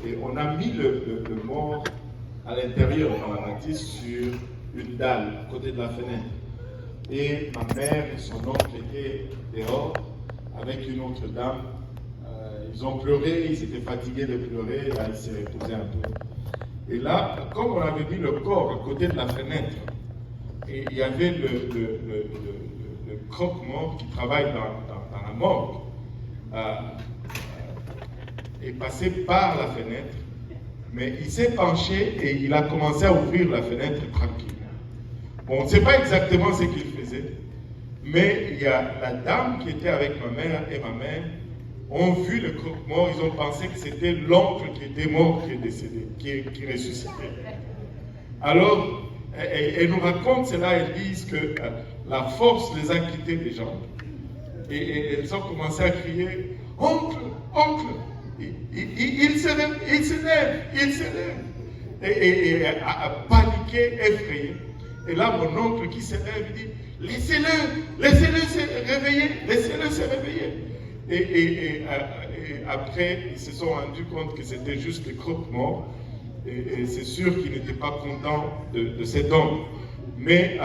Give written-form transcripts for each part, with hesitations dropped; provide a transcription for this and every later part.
Et on a mis le mort à l'intérieur dans la bâtisse sur une dalle à côté de la fenêtre. Et ma mère et son oncle étaient dehors avec une autre dame. Ils ont pleuré, ils étaient fatigués de pleurer, là ils s'est reposé un peu. Et là, comme on avait mis le corps à côté de la fenêtre, et il y avait le croque-mort qui travaille dans la morgue, est passé par la fenêtre, mais il s'est penché et il a commencé à ouvrir la fenêtre tranquillement. Bon, on ne sait pas exactement ce qu'il faisait, mais il y a la dame qui était avec ma mère et ma mère ont vu le croque-mort, ils ont pensé que c'était l'oncle qui était mort, qui est décédé, qui ressuscitait. Alors, elles nous racontent cela, elles disent que la force les a quittés des jambes. Et elles ont commencé à crier, « Oncle, oncle, il se lève. Et à paniquer, effrayé. Et là, mon oncle qui se lève, il dit, laissez-le se réveiller. Et après, ils se sont rendus compte que c'était juste le croque-mort. Et c'est sûr qu'ils n'étaient pas contents de cet homme. Mais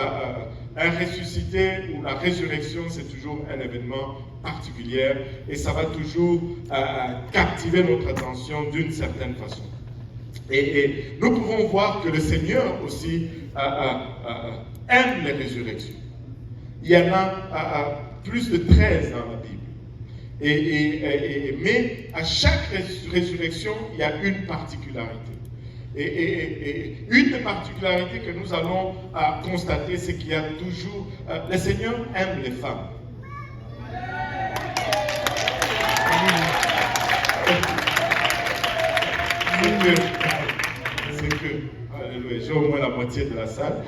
un ressuscité ou la résurrection, c'est toujours un événement particulier et ça va toujours captiver notre attention d'une certaine façon. Et nous pouvons voir que le Seigneur aussi aime les résurrections. Il y en a plus de 13 dans la Bible. Mais à chaque résurrection, il y a une particularité. Et une des particularités que nous allons constater, c'est qu'il y a toujours... le Seigneur aime les femmes. Alléluia, j'ai au moins la moitié de la salle.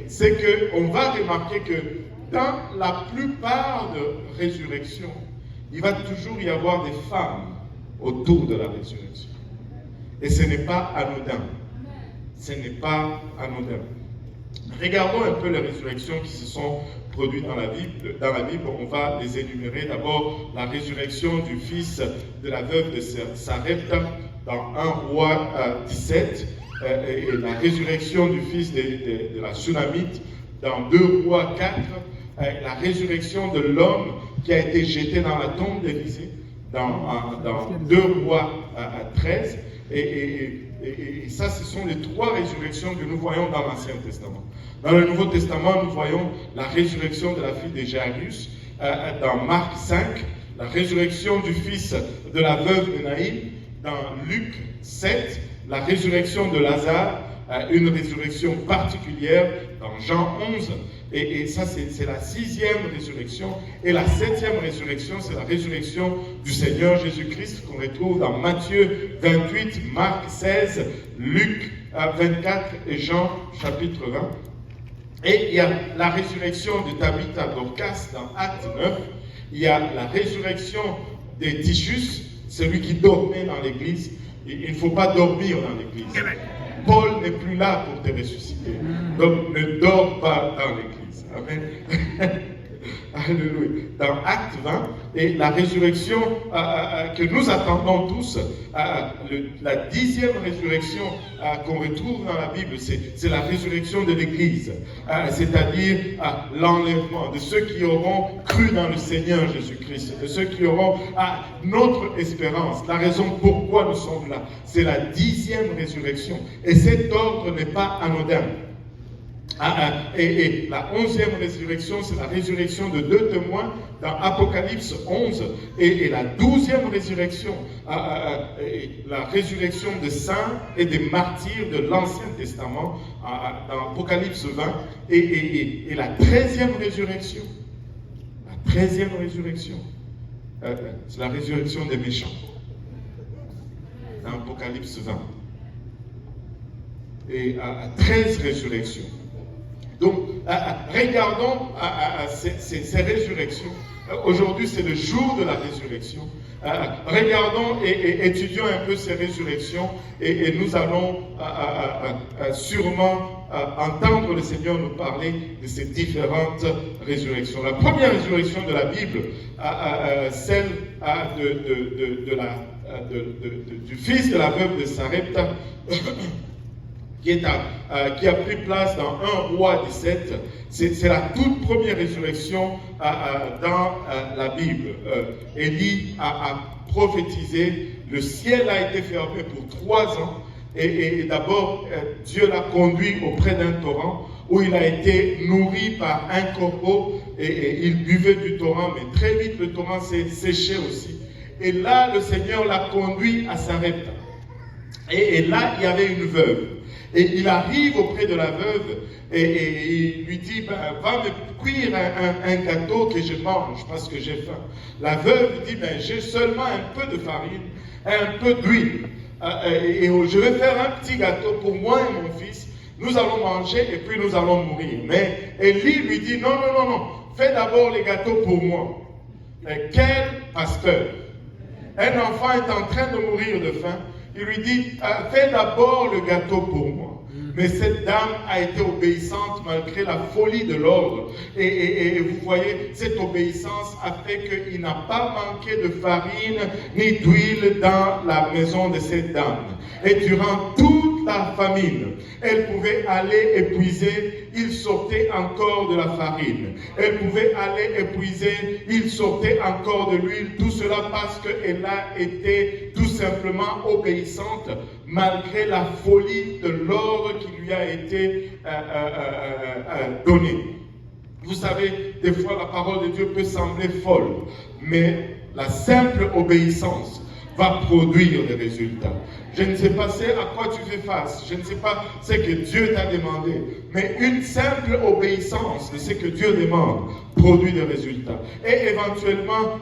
C'est qu'on va remarquer que dans la plupart de résurrections, il va toujours y avoir des femmes autour de la résurrection. Et ce n'est pas anodin. Ce n'est pas anodin. Regardons un peu les résurrections qui se sont produites dans la Bible. Dans la Bible, on va les énumérer. D'abord, la résurrection du fils de la veuve de Sarepta dans 1 Roi 17. Et la résurrection du fils de la Sunamite dans 2 Rois 4. La résurrection de l'homme qui a été jeté dans la tombe d'Élisée dans 2 Rois 13. Et ça, ce sont les 3 résurrections que nous voyons dans l'Ancien Testament. Dans le Nouveau Testament, nous voyons la résurrection de la fille de Jairus dans Marc 5, la résurrection du fils de la veuve de Naïm dans Luc 7, la résurrection de Lazare, une résurrection particulière dans Jean 11, et ça c'est la 6e résurrection, et la 7e résurrection, c'est la résurrection du Seigneur Jésus-Christ qu'on retrouve dans Matthieu 28, Marc 16, Luc 24 et Jean chapitre 20. Et il y a la résurrection de Tabitha Dorcas dans Acte 9, il y a la résurrection de Tychus, celui qui dormait dans l'église. Il ne faut pas dormir dans l'église. Paul n'est plus là pour te ressusciter. Donc ne dors pas dans l'église. Amen. Alléluia. Dans Acte 20, et la résurrection que nous attendons tous, la 10e résurrection qu'on retrouve dans la Bible, c'est la résurrection de l'Église, c'est-à-dire l'enlèvement de ceux qui auront cru dans le Seigneur Jésus-Christ, de ceux qui auront notre espérance, la raison pourquoi nous sommes là. C'est la 10e résurrection. Et cet ordre n'est pas anodin. Et la 11e résurrection, c'est la résurrection de 2 témoins dans Apocalypse 11. Et la 12e résurrection, la résurrection des saints et des martyrs de l'Ancien Testament dans Apocalypse 20. Et la 13e résurrection, c'est la résurrection des méchants dans Apocalypse 20. Et 13 résurrections. Donc, regardons ces résurrections. Aujourd'hui, c'est le jour de la résurrection. Regardons et étudions un peu ces résurrections et nous allons sûrement entendre le Seigneur nous parler de ces différentes résurrections. La première résurrection de la Bible, celle de la du fils de la veuve de Sarepta, qui a pris place dans 1 Roi 17. C'est la toute première résurrection dans la Bible. Élie a prophétisé, le ciel a été fermé pour 3 ans, et d'abord Dieu l'a conduit auprès d'un torrent où il a été nourri par un corbeau, et il buvait du torrent, mais très vite le torrent s'est séché aussi. Et là, le Seigneur l'a conduit à Sarepta. Et là, il y avait une veuve. Et il arrive auprès de la veuve et il lui dit, ben, va me cuire un gâteau que je mange parce que j'ai faim. La veuve dit, ben, j'ai seulement un peu de farine, un peu d'huile. Et je vais faire un petit gâteau pour moi et mon fils. Nous allons manger et puis nous allons mourir. Mais Élie lui dit, non, non, non, non, fais d'abord les gâteaux pour moi. Quel pasteur? Un enfant est en train de mourir de faim. Il lui dit, fais d'abord le gâteau pour moi. Mais cette dame a été obéissante malgré la folie de l'ordre. Et vous voyez, cette obéissance a fait qu'il n'a pas manqué de farine ni d'huile dans la maison de cette dame. Et durant toute la famine, elle pouvait aller épuiser, il sortait encore de la farine. Elle pouvait aller épuiser, il sortait encore de l'huile. Tout cela parce qu'elle a été tout simplement obéissante malgré la folie de l'ordre qui lui a été donné. Vous savez, des fois la parole de Dieu peut sembler folle, mais la simple obéissance va produire des résultats. Je ne sais pas c'est à quoi tu fais face, je ne sais pas ce que Dieu t'a demandé, mais une simple obéissance de ce que Dieu demande produit des résultats. Et éventuellement,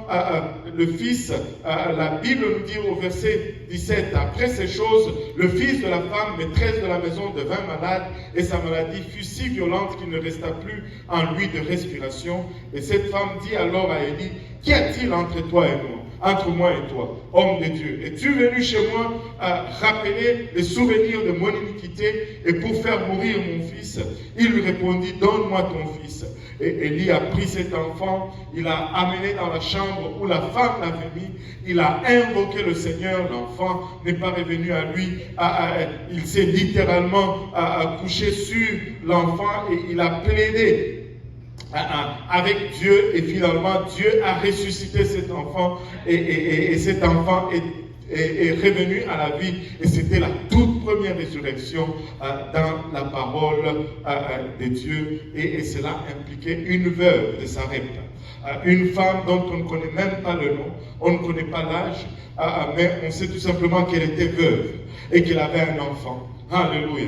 le fils, la Bible nous dit au verset 17, après ces choses, le fils de la femme, maîtresse de la maison, devint malade, et sa maladie fut si violente qu'il ne resta plus en lui de respiration. Et cette femme dit alors à Élie, qu'y a-t-il entre toi et moi? Entre moi et toi, homme de Dieu. Es-tu venu chez moi rappeler les souvenirs de mon iniquité et pour faire mourir mon fils? Il lui répondit, donne-moi ton fils. Et Élie a pris cet enfant, il l'a amené dans la chambre où la femme l'avait mis, il a invoqué le Seigneur, l'enfant n'est pas revenu à lui, il s'est littéralement couché sur l'enfant et il a plaidé avec Dieu, et finalement Dieu a ressuscité cet enfant et cet enfant est revenu à la vie, et c'était la toute première résurrection dans la parole de Dieu, et cela impliquait une veuve de Sarepta, une femme dont on ne connaît même pas le nom, on ne connaît pas l'âge, mais on sait tout simplement qu'elle était veuve et qu'elle avait un enfant. Alléluia.